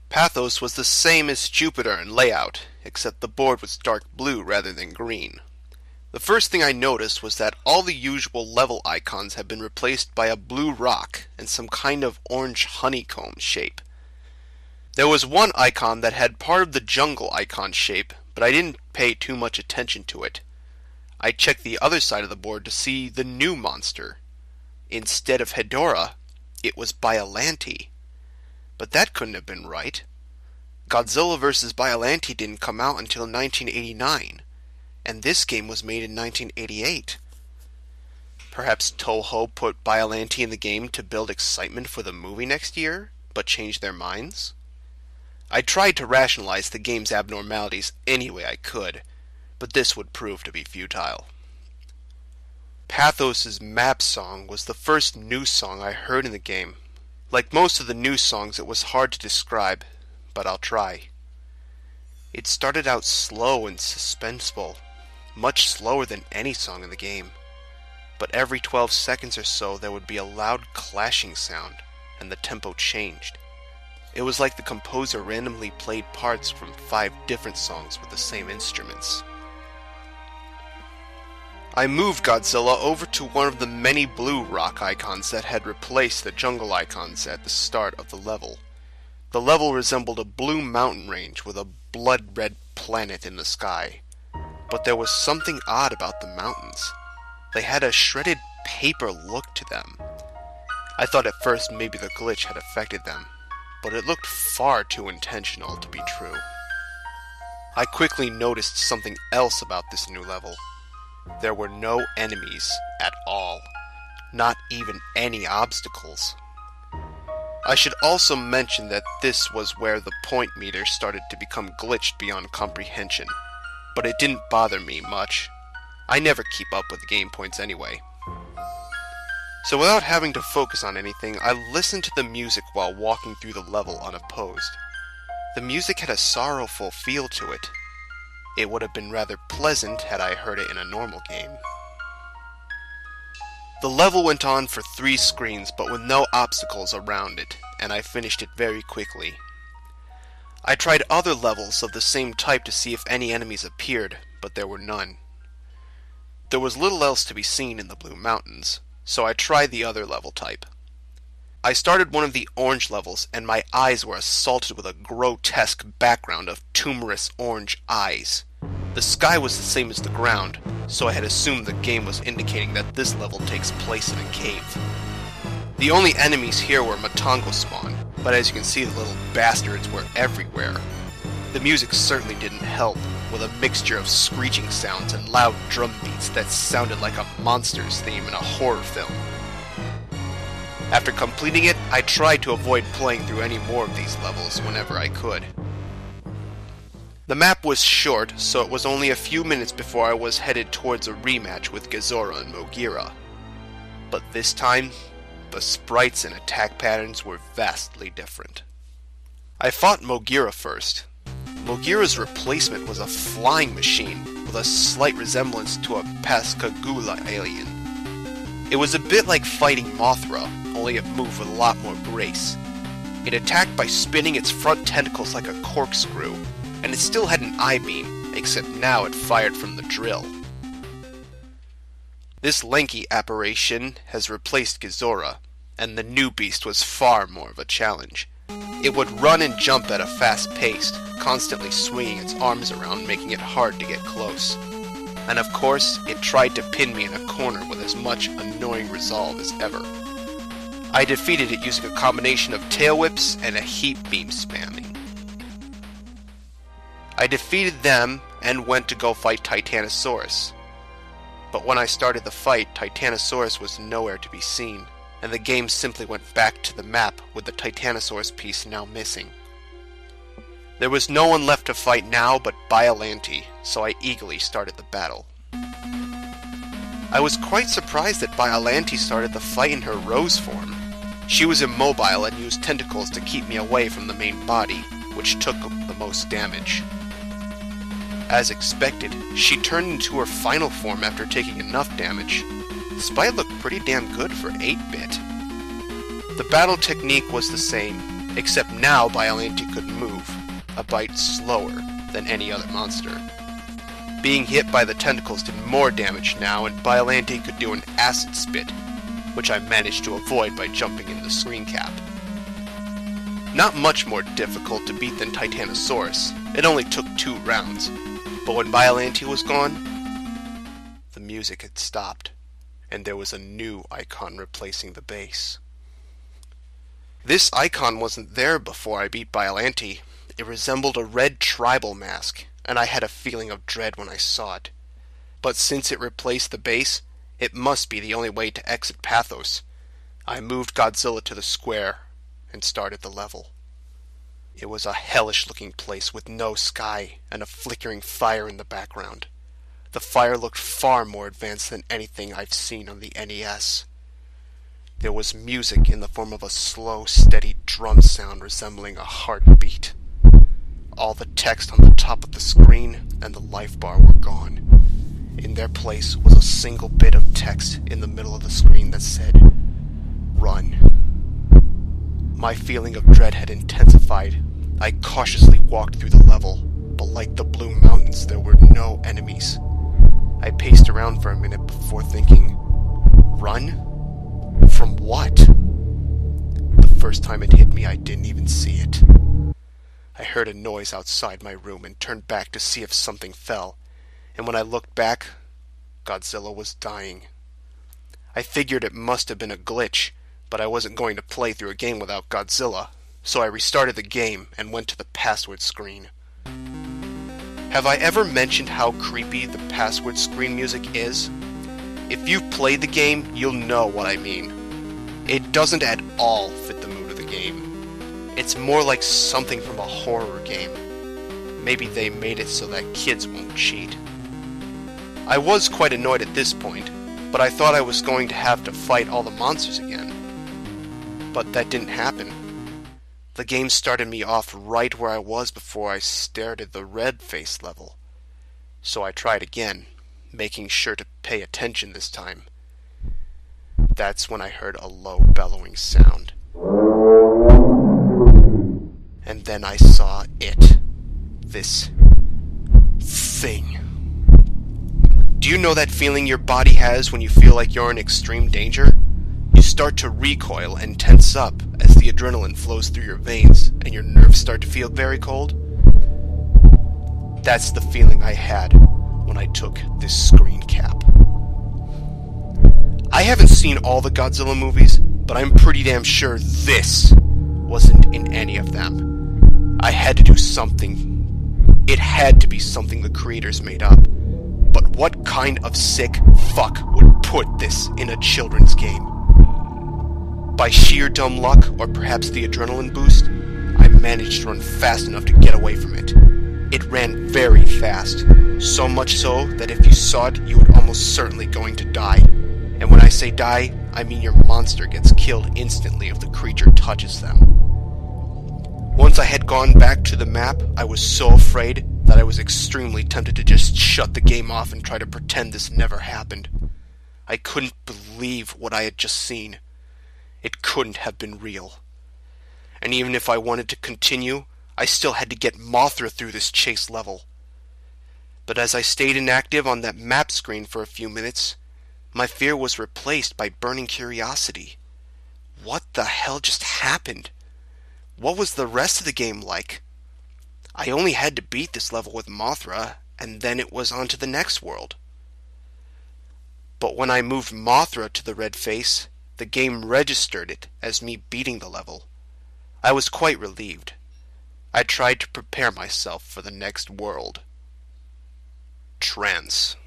Pathos was the same as Jupiter in layout, except the board was dark blue rather than green. The first thing I noticed was that all the usual level icons had been replaced by a blue rock and some kind of orange honeycomb shape. There was one icon that had part of the jungle icon shape, but I didn't pay too much attention to it. I checked the other side of the board to see the new monster. Instead of Hedorah, it was Biollante. But that couldn't have been right. Godzilla vs. Biollante didn't come out until 1989, and this game was made in 1988. Perhaps Toho put Biollante in the game to build excitement for the movie next year, but changed their minds? I tried to rationalize the game's abnormalities any way I could, but this would prove to be futile. Pathos' map song was the first new song I heard in the game. Like most of the new songs, it was hard to describe, but I'll try. It started out slow and suspenseful, much slower than any song in the game. But every 12 seconds or so there would be a loud clashing sound, and the tempo changed. It was like the composer randomly played parts from 5 different songs with the same instruments. I moved Godzilla over to one of the many blue rock icons that had replaced the jungle icons at the start of the level. The level resembled a blue mountain range with a blood-red planet in the sky. But there was something odd about the mountains. They had a shredded paper look to them. I thought at first maybe the glitch had affected them, but it looked far too intentional to be true. I quickly noticed something else about this new level. There were no enemies at all, not even any obstacles. I should also mention that this was where the point meter started to become glitched beyond comprehension, but it didn't bother me much. I never keep up with game points anyway. So without having to focus on anything, I listened to the music while walking through the level unopposed. The music had a sorrowful feel to it. It would have been rather pleasant had I heard it in a normal game. The level went on for 3 screens, but with no obstacles around it, and I finished it very quickly. I tried other levels of the same type to see if any enemies appeared, but there were none. There was little else to be seen in the Blue Mountains, so I tried the other level type. I started one of the orange levels, and my eyes were assaulted with a grotesque background of tumorous orange eyes. The sky was the same as the ground, so I had assumed the game was indicating that this level takes place in a cave. The only enemies here were Matango spawn, but as you can see, the little bastards were everywhere. The music certainly didn't help, with a mixture of screeching sounds and loud drum beats that sounded like a monster's theme in a horror film. After completing it, I tried to avoid playing through any more of these levels whenever I could. The map was short, so it was only a few minutes before I was headed towards a rematch with Gezora and Mogira. But this time, the sprites and attack patterns were vastly different. I fought Mogira first. Mogira's replacement was a flying machine with a slight resemblance to a Pascagoula alien. It was a bit like fighting Mothra, only it moved with a lot more grace. It attacked by spinning its front tentacles like a corkscrew, and it still had an I-beam, except now it fired from the drill. This lanky apparition has replaced Gezora, and the new beast was far more of a challenge. It would run and jump at a fast pace, constantly swinging its arms around, making it hard to get close. And of course, it tried to pin me in a corner with as much annoying resolve as ever. I defeated it using a combination of tail whips and a heat beam spamming. I defeated them and went to go fight Titanosaurus. But when I started the fight, Titanosaurus was nowhere to be seen, and the game simply went back to the map with the Titanosaurus piece now missing. There was no one left to fight now but Biollante, so I eagerly started the battle. I was quite surprised that Biollante started the fight in her rose form. She was immobile and used tentacles to keep me away from the main body, which took the most damage. As expected, she turned into her final form after taking enough damage. This fight looked pretty damn good for 8-bit. The battle technique was the same, except now Biollante could move, a bite slower than any other monster. Being hit by the tentacles did more damage now, and Biollante could do an acid spit, which I managed to avoid by jumping in the screen cap. Not much more difficult to beat than Titanosaurus. It only took 2 rounds, but when Biollante was gone, the music had stopped, and there was a new icon replacing the bass. This icon wasn't there before I beat Biollante. It resembled a red tribal mask, and I had a feeling of dread when I saw it. But since it replaced the bass, it must be the only way to exit Pathos. I moved Godzilla to the square and started the level. It was a hellish-looking place with no sky and a flickering fire in the background. The fire looked far more advanced than anything I've seen on the NES. There was music in the form of a slow, steady drum sound resembling a heartbeat. All the text on the top of the screen and the life bar were gone. In their place was a single bit of text in the middle of the screen that said, "Run." My feeling of dread had intensified. I cautiously walked through the level, but like the Blue Mountains, there were no enemies. I paced around for a minute before thinking, run? From what? The first time it hit me, I didn't even see it. I heard a noise outside my room and turned back to see if something fell, and when I looked back, Godzilla was dying. I figured it must have been a glitch, but I wasn't going to play through a game without Godzilla, so I restarted the game and went to the password screen. Have I ever mentioned how creepy the password screen music is? If you've played the game, you'll know what I mean. It doesn't at all fit the mood of the game. It's more like something from a horror game. Maybe they made it so that kids won't cheat. I was quite annoyed at this point, but I thought I was going to have to fight all the monsters again. But that didn't happen. The game started me off right where I was before I stared at the red face level. So I tried again, making sure to pay attention this time. That's when I heard a low bellowing sound. And then I saw it. This thing. Do you know that feeling your body has when you feel like you're in extreme danger? You start to recoil and tense up as the adrenaline flows through your veins and your nerves start to feel very cold. That's the feeling I had when I took this screen cap. I haven't seen all the Godzilla movies, but I'm pretty damn sure this wasn't in any of them. I had to do something. It had to be something the creators made up. But what kind of sick fuck would put this in a children's game? By sheer dumb luck, or perhaps the adrenaline boost, I managed to run fast enough to get away from it. It ran very fast, so much so that if you saw it, you would almost certainly going to die. And when I say die, I mean your monster gets killed instantly if the creature touches them. Once I had gone back to the map, I was so afraid that I was extremely tempted to just shut the game off and try to pretend this never happened. I couldn't believe what I had just seen. It couldn't have been real. And even if I wanted to continue, I still had to get Mothra through this chase level. But as I stayed inactive on that map screen for a few minutes, my fear was replaced by burning curiosity. What the hell just happened? What was the rest of the game like? I only had to beat this level with Mothra, and then it was on to the next world. But when I moved Mothra to the red face, the game registered it as me beating the level. I was quite relieved. I tried to prepare myself for the next world. Trance.